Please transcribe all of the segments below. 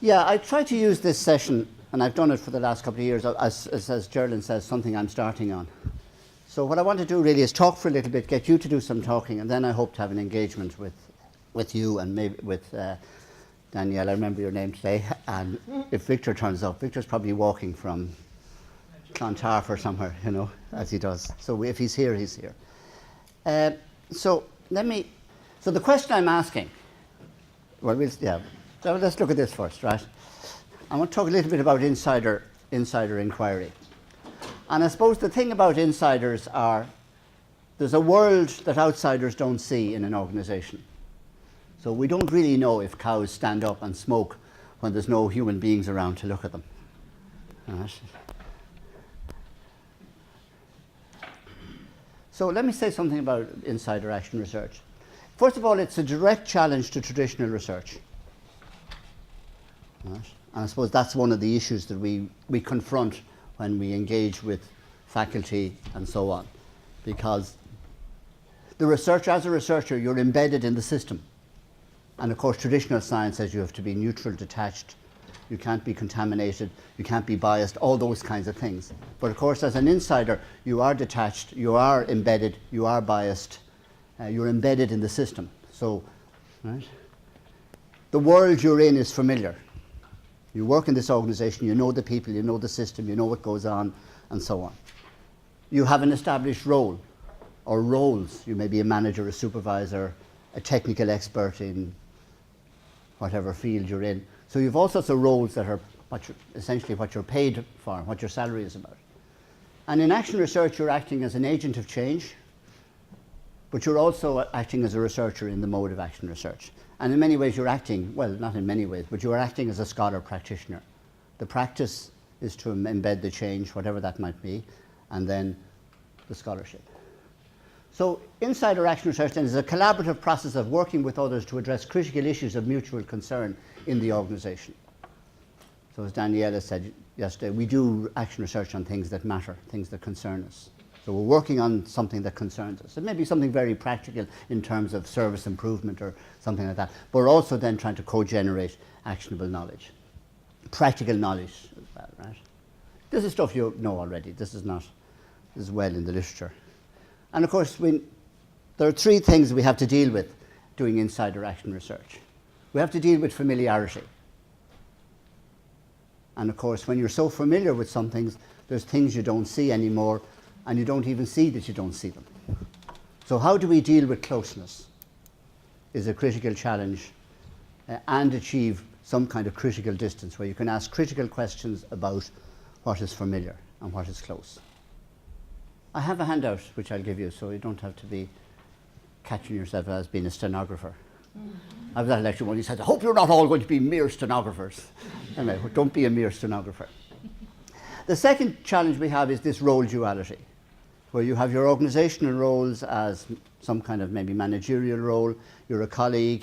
Yeah, I try to use this session, and I've done it for the last couple of years, as Geraldine says, something I'm starting on. So what I want to do really is talk for a little bit, get you to do some talking, and then I hope to have an engagement with you and maybe with Danielle. I remember your name today. And if Victor turns up, Victor's probably walking from Clontarf or somewhere, you know, as he does. So if he's here, he's here. So the question I'm asking, so let's look at this first, right? I want to talk a little bit about insider inquiry. And I suppose the thing about insiders are there's a world that outsiders don't see in an organisation. So we don't really know if cows stand up and smoke when there's no human beings around to look at them. Right. So let me say something about insider action research. First of all, it's a direct challenge to traditional research. Right. And I suppose that's one of the issues that we confront when we engage with faculty and so on. Because as a researcher, you're embedded in the system. And of course, traditional science says you have to be neutral, detached, you can't be contaminated, you can't be biased, all those kinds of things. But of course, as an insider, you are detached, you are embedded, you are biased, you're embedded in the system. So, right, the world you're in is familiar. You work in this organisation, you know the people, you know the system, you know what goes on, and so on. You have an established role, or roles. You may be a manager, a supervisor, a technical expert in whatever field you're in. So you have all sorts of roles that are essentially what you're paid for, what your salary is about. And in action research, you're acting as an agent of change, but you're also acting as a researcher in the mode of action research. And in many ways, you're acting, well, not in many ways, but you are acting as a scholar practitioner. The practice is to embed the change, whatever that might be, and then the scholarship. So insider action research then is a collaborative process of working with others to address critical issues of mutual concern in the organisation. So as Daniela said yesterday, we do action research on things that matter, things that concern us. So we're working on something that concerns us. It may be something very practical in terms of service improvement or something like that, but we're also then trying to co-generate actionable knowledge, practical knowledge as well, right? This is stuff you know already. This is well in the literature. And of course, there are three things we have to deal with doing insider action research. We have to deal with familiarity. And of course, when you're so familiar with some things, there's things you don't see anymore, and you don't even see that you don't see them. So how do we deal with closeness is a critical challenge and achieve some kind of critical distance where you can ask critical questions about what is familiar and what is close. I have a handout which I'll give you so you don't have to be catching yourself as being a stenographer. I was at a lecture one, he said, I hope you're not all going to be mere stenographers. Anyway, don't be a mere stenographer. The second challenge we have is this role duality, where you have your organisational roles as some kind of maybe managerial role. You're a colleague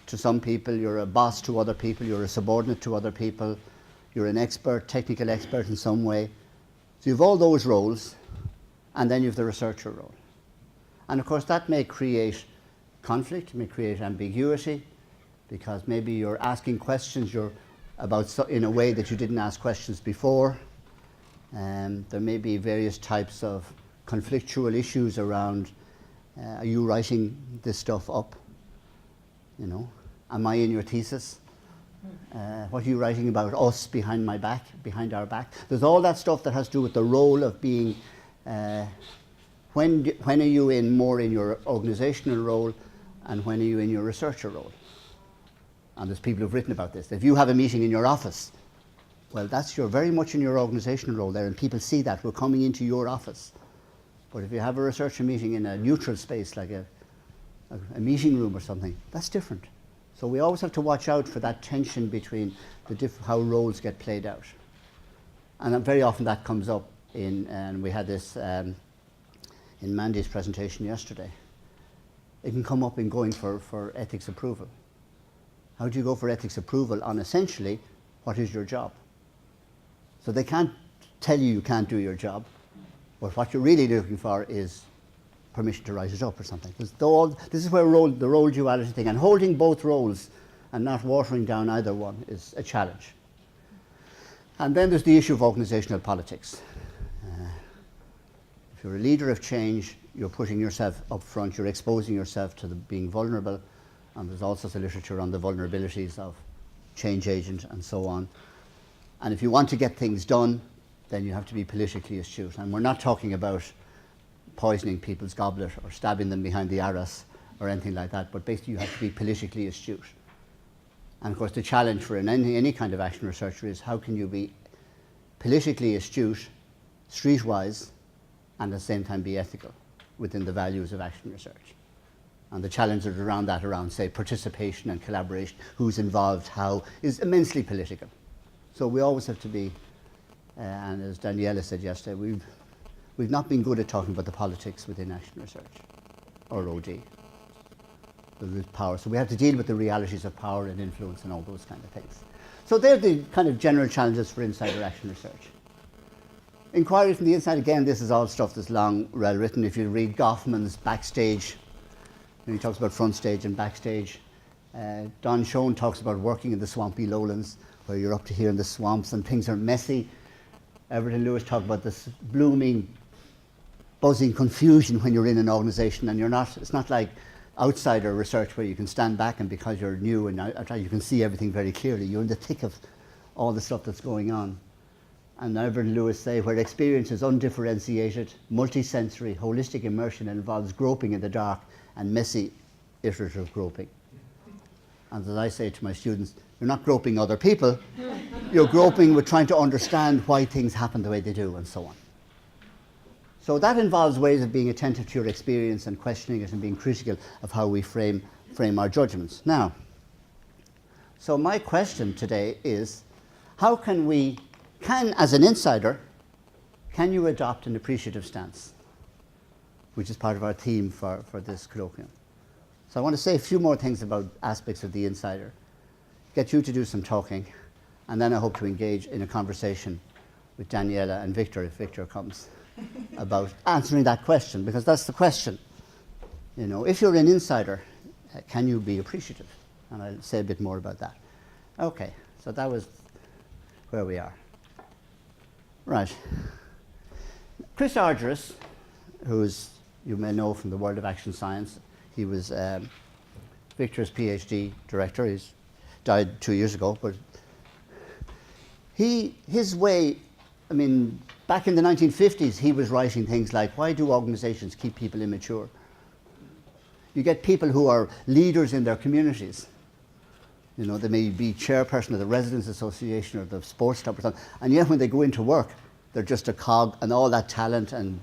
to some people, you're a boss to other people, you're a subordinate to other people, you're an expert, technical expert in some way. So you have all those roles, and then you have the researcher role. And of course that may create conflict, may create ambiguity, because maybe you're asking questions in a way that you didn't ask questions before. There may be various types of conflictual issues around, are you writing this stuff up? You know, am I in your thesis? What are you writing about us behind my back, behind our back? There's all that stuff that has to do with the role of being, when are you more in your organisational role and when are you in your researcher role? And there's people who've written about this. If you have a meeting in your office, well, you're very much in your organisational role there, and people see that. We're coming into your office. But if you have a researcher meeting in a neutral space, like a meeting room or something, that's different. So we always have to watch out for that tension between how roles get played out. And very often that comes up and we had this in Mandy's presentation yesterday. It can come up in going for ethics approval. How do you go for ethics approval on essentially what is your job? So they can't tell you can't do your job, but what you're really looking for is permission to write it up or something. This is where the role duality thing, and holding both roles and not watering down either one is a challenge. And then there's the issue of organisational politics. If you're a leader of change, you're putting yourself up front, you're exposing yourself to being vulnerable, and there's all sorts of literature on the vulnerabilities of change agent and so on. And if you want to get things done, then you have to be politically astute. And we're not talking about poisoning people's goblet or stabbing them behind the arras or anything like that, but basically you have to be politically astute. And of course the challenge for any kind of action researcher is how can you be politically astute, streetwise, and at the same time be ethical within the values of action research. And the challenges around that, around say participation and collaboration, who's involved, how, is immensely political. So we always have to be, and as Daniela said yesterday, we've not been good at talking about the politics within action research, or OD. The power. So we have to deal with the realities of power and influence and all those kind of things. So they're the kind of general challenges for insider action research. Inquiry from the inside, again, this is all stuff that's long well written. If you read Goffman's Backstage, he talks about front stage and backstage. Don Schoen talks about working in the swampy lowlands, where you're up to here in the swamps and things are messy. Everton Lewis talked about this blooming, buzzing confusion when you're in an organisation, and it's not like outsider research where you can stand back and because you're new and you can see everything very clearly. You're in the thick of all the stuff that's going on. And Everton Lewis say where experience is undifferentiated, multisensory, holistic immersion involves groping in the dark and messy, iterative groping. And as I say to my students, you're not groping other people, you're groping with trying to understand why things happen the way they do and so on. So that involves ways of being attentive to your experience and questioning it and being critical of how we frame our judgments. Now, so my question today is, how can as an insider, can you adopt an appreciative stance? Which is part of our theme for this colloquium. So I want to say a few more things about aspects of the insider, get you to do some talking, and then I hope to engage in a conversation with Daniela and Victor, if Victor comes, about answering that question, because that's the question. You know, if you're an insider, can you be appreciative? And I'll say a bit more about that. Okay, so that was where we are. Right. Chris Argyris, who's you may know from the world of action science, he was Victor's PhD director. He's died 2 years ago, but his way, I mean, back in the 1950s, he was writing things like, why do organizations keep people immature? You get people who are leaders in their communities. You know, they may be chairperson of the Residents Association or the sports club or something, and yet when they go into work, they're just a cog, and all that talent and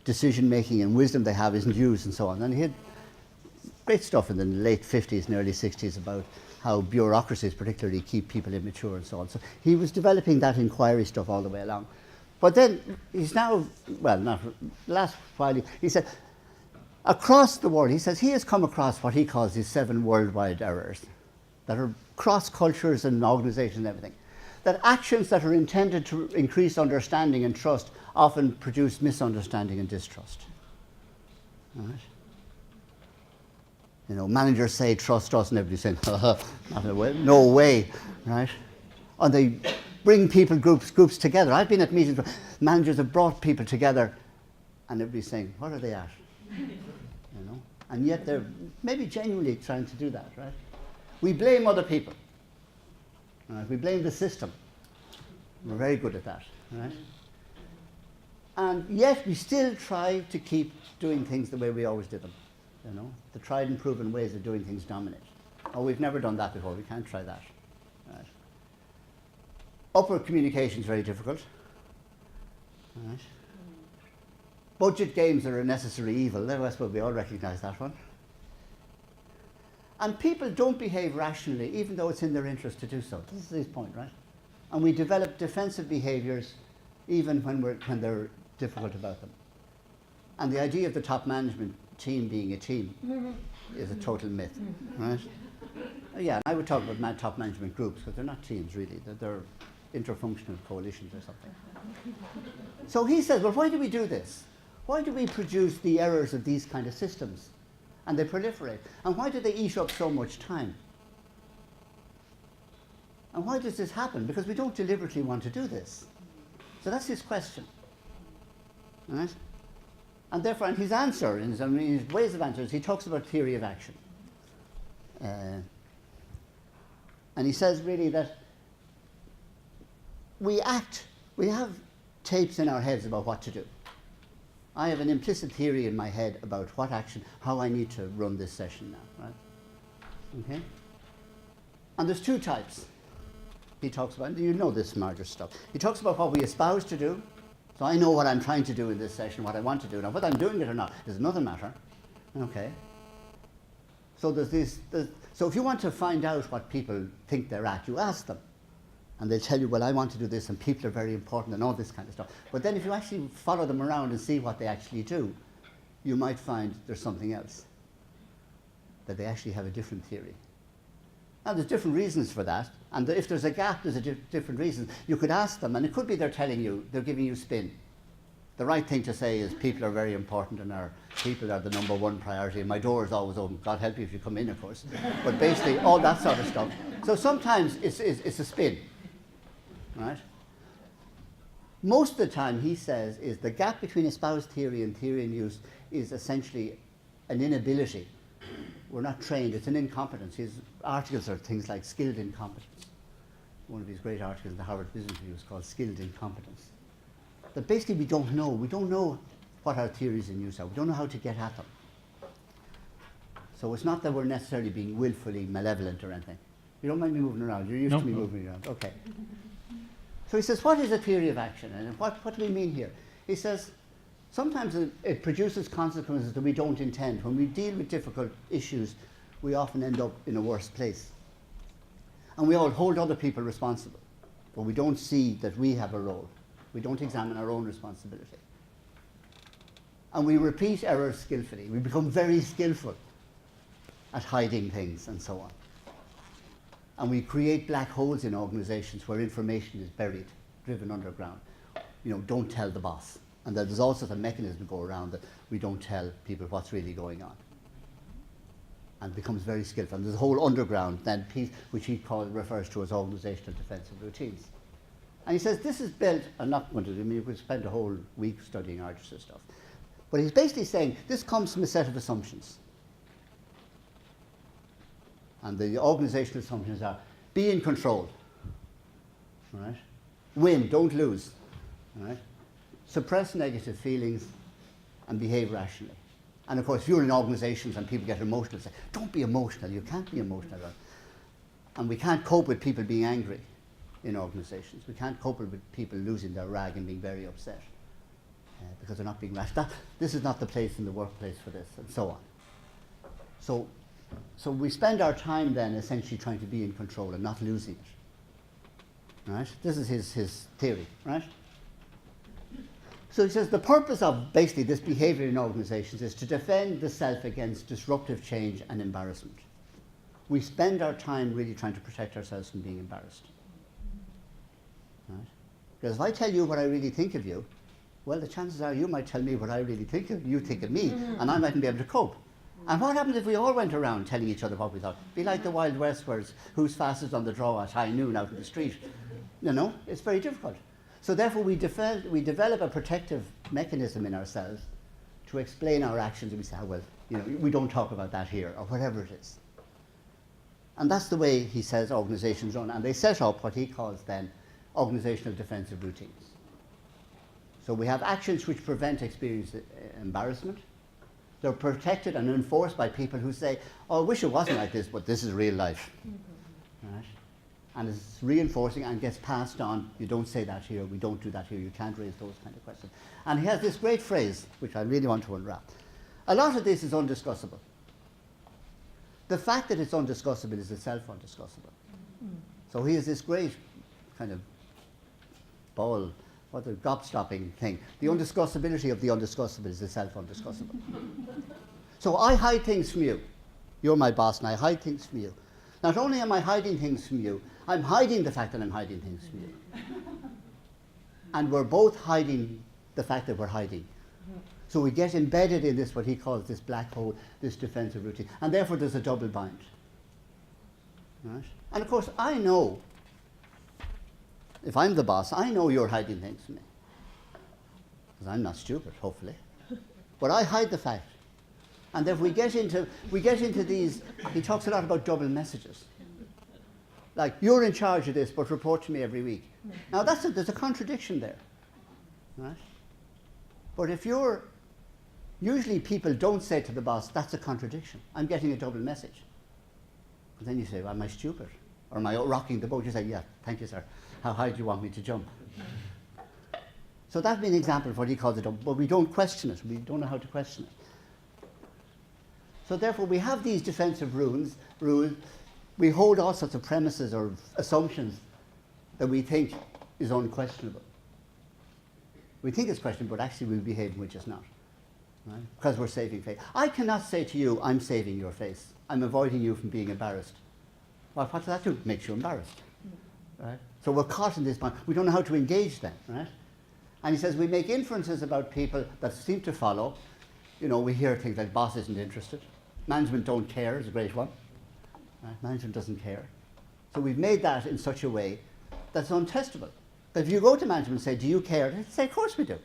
decision-making and wisdom they have isn't used and so on. And he had great stuff in the late 50s and early 60s about how bureaucracies particularly keep people immature and so on. So he was developing that inquiry stuff all the way along. But then he's now, well, not last while, he said, across the world, he says he has come across what he calls these 7 worldwide errors that are cross cultures and organizations and everything. That actions that are intended to increase understanding and trust often produce misunderstanding and distrust. All right? You know, managers say, trust us, and everybody's saying, not a way, no way, right? And they bring people, groups together. I've been at meetings where managers have brought people together, and everybody's saying, what are they at? You know? And yet they're maybe genuinely trying to do that, right? We blame other people. Right? We blame the system. We're very good at that, right? And yet we still try to keep doing things the way we always did them. You know, the tried and proven ways of doing things dominate. Oh, we've never done that before. We can't try that. Right. Upward communication is very difficult. Right. Budget games are a necessary evil. I suppose we all recognise that one. And people don't behave rationally, even though it's in their interest to do so. This is his point, right? And we develop defensive behaviours even when they're difficult about them. And the idea of the top management team being a team is a total myth, right? Yeah, I would talk about top management groups, because they're not teams really, they're interfunctional coalitions or something. So he says, well, why do we do this? Why do we produce the errors of these kind of systems? And they proliferate. And why do they eat up so much time? And why does this happen? Because we don't deliberately want to do this. So that's his question. Right? And therefore, and his answer, his ways of answers, he talks about theory of action. And he says really that we have tapes in our heads about what to do. I have an implicit theory in my head about what action, how I need to run this session now, right? Okay? And there's two types he talks about. You know this smarter stuff. He talks about what we espouse to do. So I know what I'm trying to do in this session, what I want to do. Now, whether I'm doing it or not is another matter. Okay? So so if you want to find out what people think they're at, you ask them. And they'll tell you, well, I want to do this, and people are very important, and all this kind of stuff. But then if you actually follow them around and see what they actually do, you might find there's something else. That they actually have a different theory. Now, there's different reasons for that. And if there's a gap, there's different reasons. You could ask them, and it could be they're telling you, they're giving you spin. The right thing to say is people are very important, and our people are the number one priority, and my door is always open. God help you if you come in, of course. But basically, all that sort of stuff. So sometimes it's a spin. Right? Most of the time, he says, is the gap between espoused theory and theory in use is essentially an inability. We're not trained, it's an incompetence. His articles are things like skilled incompetence. One of his great articles in the Harvard Business Review is called Skilled Incompetence. That basically we don't know what our theories in use are. We don't know how to get at them. So it's not that we're necessarily being willfully malevolent or anything. You don't mind me moving around, you're used to me moving around. Okay. So he says, what is a theory of action? And what do we mean here? He says, sometimes it produces consequences that we don't intend. When we deal with difficult issues, we often end up in a worse place. And we all hold other people responsible, but we don't see that we have a role. We don't examine our own responsibility. And we repeat errors skillfully. We become very skillful at hiding things and so on. And we create black holes in organizations where information is buried, driven underground. You know, don't tell the boss. And there's all sorts of mechanisms go around that we don't tell people what's really going on. And becomes very skillful. And there's a whole underground then piece which he refers to as organizational defensive routines. And he says this is built, I'm not going to, we could spend a whole week studying Argyris stuff. But he's basically saying this comes from a set of assumptions. And the organizational assumptions are, be in control, right? Win, don't lose, right? Suppress negative feelings and behave rationally. And of course, if you're in organizations and people get emotional, say, don't be emotional, you can't be emotional. And we can't cope with people being angry in organizations. We can't cope with people losing their rag and being very upset because they're not being rational. This is not the place in the workplace for this, and so on. So we spend our time then essentially trying to be in control and not losing it. Right? This is his theory, right? So he says the purpose of basically this behavior in organizations is to defend the self against disruptive change and embarrassment. We spend our time really trying to protect ourselves from being embarrassed. Right? Because if I tell you what I really think of you, well, the chances are you might tell me what I really think of you think of me, and I mightn't be able to cope. And what happens if we all went around telling each other what we thought? Be like the Wild West, where it's who's fastest on the draw at high noon out in the street. You know, it's very difficult. So therefore we develop a protective mechanism in ourselves to explain our actions, and we say, oh, well, you know, we don't talk about that here, or whatever it is. And that's the way he says organizations run. And they set up what he calls then organizational defensive routines. So we have actions which prevent embarrassment. They're protected and enforced by people who say, oh, I wish it wasn't like this, but this is real life. Right? And it's reinforcing and gets passed on. You don't say that here, we don't do that here, you can't raise those kind of questions. And he has this great phrase, which I really want to unwrap. A lot of this is undiscussable. The fact that it's undiscussable is itself undiscussable. So he has this great kind of ball, what the gobstopping thing. The undiscussability of the undiscussable is itself undiscussable. So I hide things from you. You're my boss and I hide things from you. Not only am I hiding things from you, I'm hiding the fact that I'm hiding things from you. And we're both hiding the fact that we're hiding. So we get embedded in this, what he calls this black hole, this defensive routine. And therefore there's a double bind. Right? And of course I know if I'm the boss, I know you're hiding things from me. Because I'm not stupid, hopefully. But I hide the fact. And if we get into these, he talks a lot about double messages. Like, you're in charge of this, but report to me every week. Now, there's a contradiction there. Right? But if usually people don't say to the boss, that's a contradiction. I'm getting a double message. And then you say, well, am I stupid? Or am I rocking the boat? You say, yeah, thank you, sir. How high do you want me to jump? So that'd be an example of what he calls a double, but we don't question it. We don't know how to question it. So therefore, we have these defensive rules. We hold all sorts of premises or assumptions that we think is unquestionable. We think it's questionable, but actually we behave which is not. Right? Because we're saving face. I cannot say to you, I'm saving your face. I'm avoiding you from being embarrassed. Well, what does that do? It makes you embarrassed. Right? So we're caught in this bond. We don't know how to engage them. Right? And he says we make inferences about people that seem to follow. You know, we hear things like boss isn't interested. Management don't care is a great one. Right? Management doesn't care. So we've made that in such a way that's untestable. But if you go to management and say, do you care? They say, of course we do.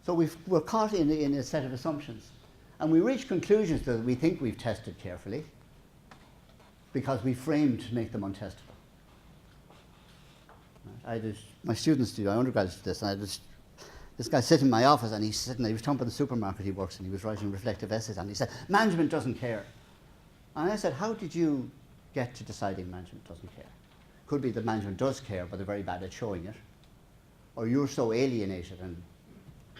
So we're caught in a set of assumptions. And we reach conclusions that we think we've tested carefully because we framed to make them untestable. Right? My students do, my undergraduates do this, and this guy sitting in my office, and he was talking about the supermarket he works in, he was writing reflective essays, and he said, management doesn't care. And I said, how did you get to deciding management doesn't care? Could be that management does care, but they're very bad at showing it. Or you're so alienated and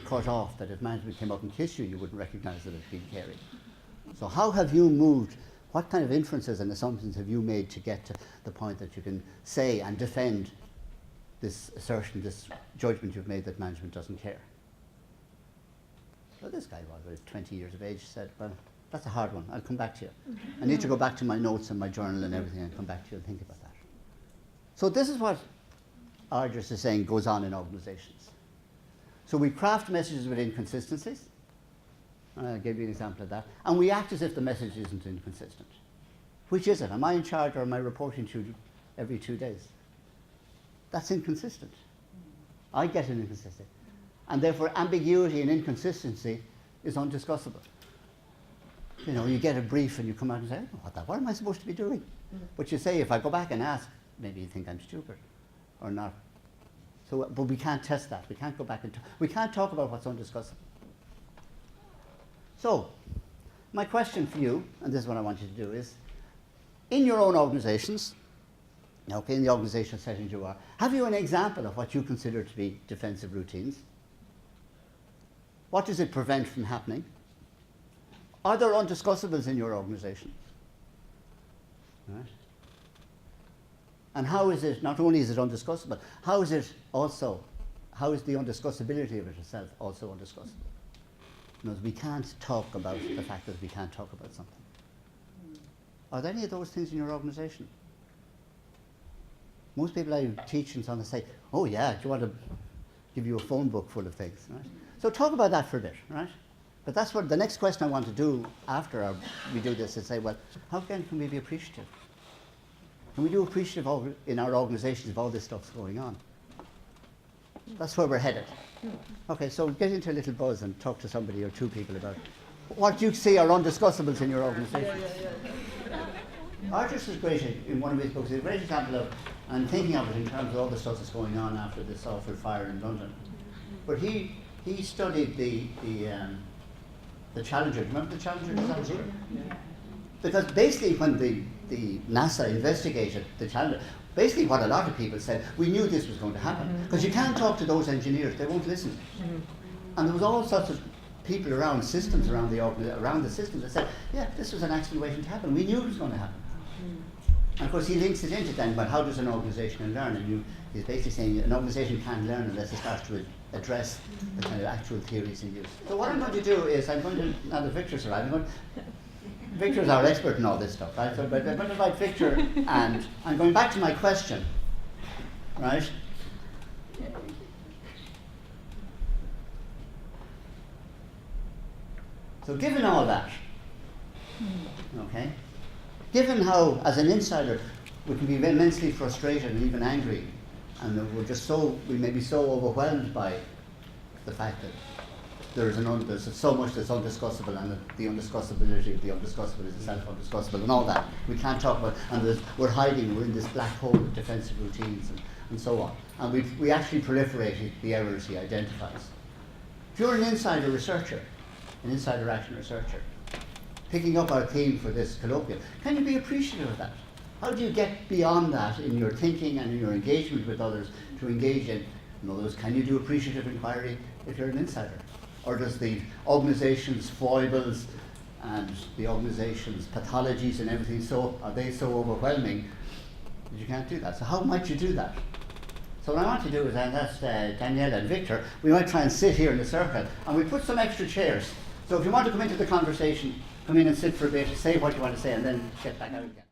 cut off that if management came up and kissed you, you wouldn't recognize that it's been caring. So how have you moved, what kind of inferences and assumptions have you made to get to the point that you can say and defend this assertion, this judgment you've made that management doesn't care? So this guy was 20 years of age, said, well, that's a hard one, I'll come back to you. I need to go back to my notes and my journal and everything and come back to you and think about that. So this is what Argyris is saying goes on in organizations. So we craft messages with inconsistencies. I gave you an example of that. And we act as if the message isn't inconsistent. Which is it? Am I in charge or am I reporting to you every 2 days? That's inconsistent. I get an inconsistency. And therefore ambiguity and inconsistency is undiscussable. You know, you get a brief and you come out and say, oh, what am I supposed to be doing? But you say, if I go back and ask, maybe you think I'm stupid or not. So, but we can't test that. We can't go back and we can't talk about what's undiscussable. So, my question for you, and this is what I want you to do, is in your own organizations, okay, in the organizational settings you are, have you an example of what you consider to be defensive routines? What does it prevent from happening? Are there undiscussables in your organization? Right? And how is it, not only is it undiscussable, how is the undiscussability of it itself also undiscussable? Because we can't talk about the fact that we can't talk about something. Are there any of those things in your organization? Most people I teach and so on, they say, oh yeah, do you want to give you a phone book full of things? Right? So talk about that for a bit, right? But that's what the next question I want to do after we do this is say, well, how can we be appreciative? Can we do appreciative in our organizations if all this stuff's going on? That's where we're headed. Okay, so get into a little buzz and talk to somebody or two people about what you see are undiscussables in your organization. Argyris is great in one of his books. He's a great example of, I'm thinking of it in terms of all the stuff that's going on after this awful fire in London. But he studied the Challenger. Remember the Challenger disaster? Because basically when the NASA investigated the Challenger, basically what a lot of people said, we knew this was going to happen. Because you can't talk to those engineers, they won't listen. And there was all sorts of people around systems, around the systems that said, yeah, this was an accident waiting to happen. We knew it was going to happen. And of course he links it into then, but how does an organization learn? And he's basically saying an organization can't learn unless it starts to address the kind of actual theories in use. So what I'm going to do is, now that Victor's arrived, Victor's our expert in all this stuff, right? So, but I'm going to invite Victor, and I'm going back to my question, right? So given all that, okay, given how, as an insider, we can be immensely frustrated and even angry, and we may be so overwhelmed by the fact that there's so much that's undiscussable, and that the undiscussability of the undiscussable is itself undiscussable, and all that. We can't talk about, and we're hiding, we're in this black hole of defensive routines and so on. And we actually proliferated the errors he identifies. If you're an insider researcher, an insider action researcher, picking up our theme for this colloquium, can you be appreciative of that? How do you get beyond that in your thinking and in your engagement with others to engage in other words, can you do appreciative inquiry if you're an insider? Or does the organisation's foibles and the organisation's pathologies and everything, are they so overwhelming that you can't do that? So how might you do that? So what I want to do is, and that's Daniela and Victor, we might try and sit here in a circle, and we put some extra chairs. So if you want to come into the conversation, come in and sit for a bit, say what you want to say, and then get back out again.